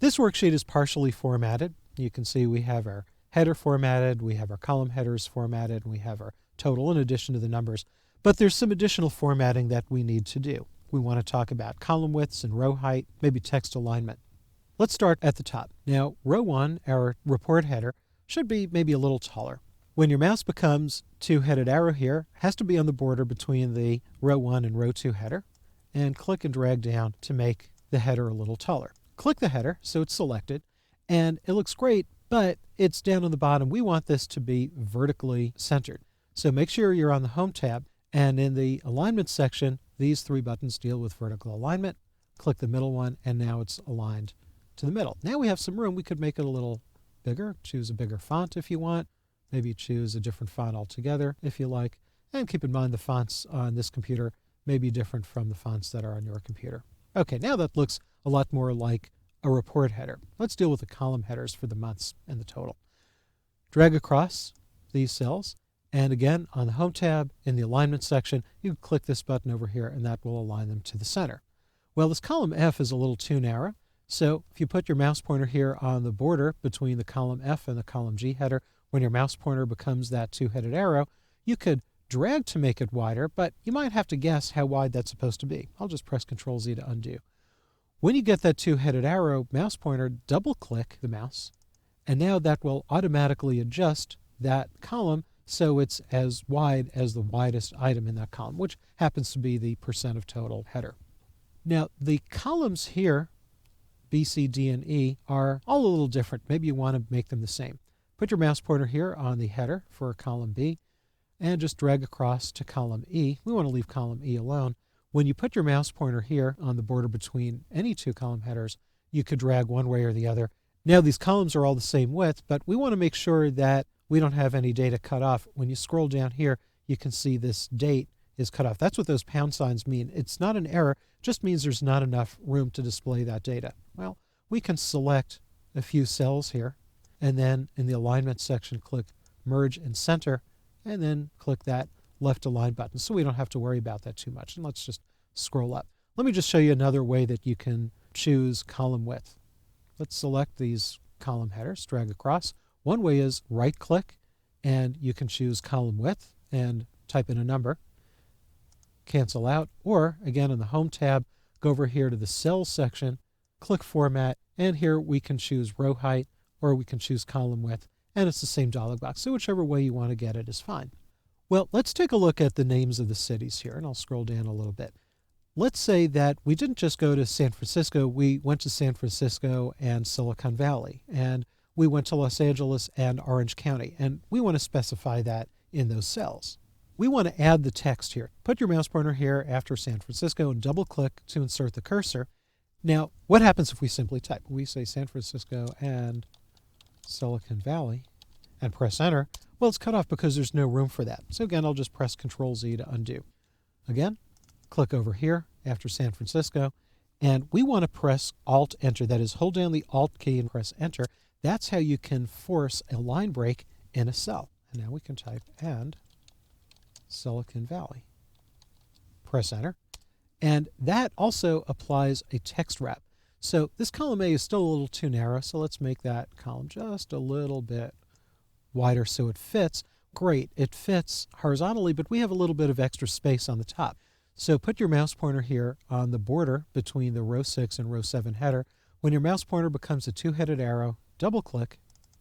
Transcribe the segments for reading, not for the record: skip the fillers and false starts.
This worksheet is partially formatted. You can see we have our header formatted, we have our column headers formatted, and we have our total in addition to the numbers. But there's some additional formatting that we need to do. We want to talk about column widths and row height, maybe text alignment. Let's start at the top. Now, row 1, our report header, should be maybe a little taller. When your mouse becomes two-headed arrow here, it has to be on the border between the row 1 and row 2 header, and click and drag down to make the header a little taller. Click the header so it's selected, and it looks great, but it's down on the bottom. We want this to be vertically centered. So make sure you're on the Home tab, and in the Alignment section, these 3 buttons deal with vertical alignment. Click the middle one, and now it's aligned to the middle. Now we have some room. We could make it a little bigger. Choose a bigger font if you want. Maybe choose a different font altogether if you like. And keep in mind the fonts on this computer may be different from the fonts that are on your computer. Okay, now that looks a lot more like a report header. Let's deal with the column headers for the months and the total. Drag across these cells, and again on the Home tab in the Alignment section, you can click this button over here and that will align them to the center. Well, this column F is a little too narrow, so if you put your mouse pointer here on the border between the column F and the column G header, when your mouse pointer becomes that two-headed arrow, you could drag to make it wider, but you might have to guess how wide that's supposed to be. I'll just press Ctrl-Z to undo. When you get that two-headed arrow mouse pointer, double-click the mouse, and now that will automatically adjust that column so it's as wide as the widest item in that column, which happens to be the percent of total header. Now, the columns here, B, C, D, and E, are all a little different. Maybe you want to make them the same. Put your mouse pointer here on the header for column B and just drag across to column E. We want to leave column E alone. When you put your mouse pointer here on the border between any 2 column headers, you could drag one way or the other. Now these columns are all the same width, but we want to make sure that we don't have any data cut off. When you scroll down here, you can see this date is cut off. That's what those pound signs mean. It's not an error, it just means there's not enough room to display that data. Well, we can select a few cells here, and then in the Alignment section, click Merge and Center, and then click that left align button so we don't have to worry about that too much. And let's just scroll up. Let me just show you another way that you can choose column width. Let's select these column headers, drag across. One way is right-click, and you can choose column width and type in a number. Cancel out, or again on the Home tab, go over here to the Cells section, click Format, and here we can choose row height, or we can choose column width, and it's the same dialog box. So whichever way you want to get it is fine. Well, let's take a look at the names of the cities here, and I'll scroll down a little bit. Let's say that we didn't just go to San Francisco, we went to San Francisco and Silicon Valley, and we went to Los Angeles and Orange County, and we want to specify that in those cells. We want to add the text here. Put your mouse pointer here after San Francisco and double-click to insert the cursor. Now, what happens if we simply type? We say San Francisco and Silicon Valley and press enter. Well, it's cut off because there's no room for that. So again, I'll just press Ctrl-Z to undo. Again, click over here after San Francisco, and we want to press Alt-Enter. That is, hold down the Alt key and press Enter. That's how you can force a line break in a cell. And now we can type and Silicon Valley. Press Enter. And that also applies a text wrap. So this column A is still a little too narrow, so let's make that column just a little bit wider so it fits. Great, it fits horizontally, but we have a little bit of extra space on the top. So put your mouse pointer here on the border between the row 6 and row 7 header. When your mouse pointer becomes a two-headed arrow, double-click,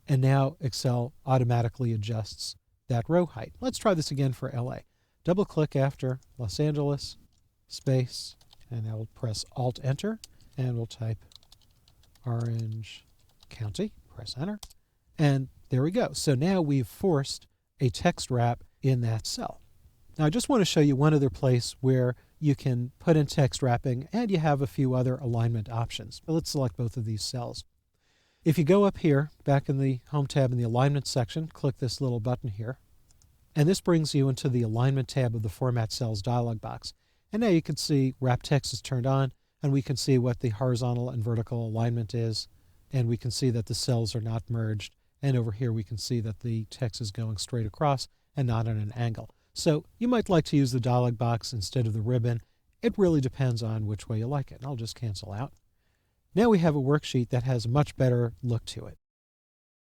and now Excel automatically adjusts that row height. Let's try this again for LA. Double-click after Los Angeles, space, and now we'll press Alt-Enter, and we'll type Orange County, press Enter, and there we go. So now we've forced a text wrap in that cell. Now I just want to show you one other place where you can put in text wrapping and you have a few other alignment options. But let's select both of these cells. If you go up here, back in the Home tab in the Alignment section, click this little button here, and this brings you into the Alignment tab of the Format Cells dialog box. And now you can see Wrap Text is turned on, and we can see what the horizontal and vertical alignment is, and we can see that the cells are not merged, and over here we can see that the text is going straight across and not at an angle. So you might like to use the dialog box instead of the ribbon. It really depends on which way you like it. And I'll just cancel out. Now we have a worksheet that has a much better look to it.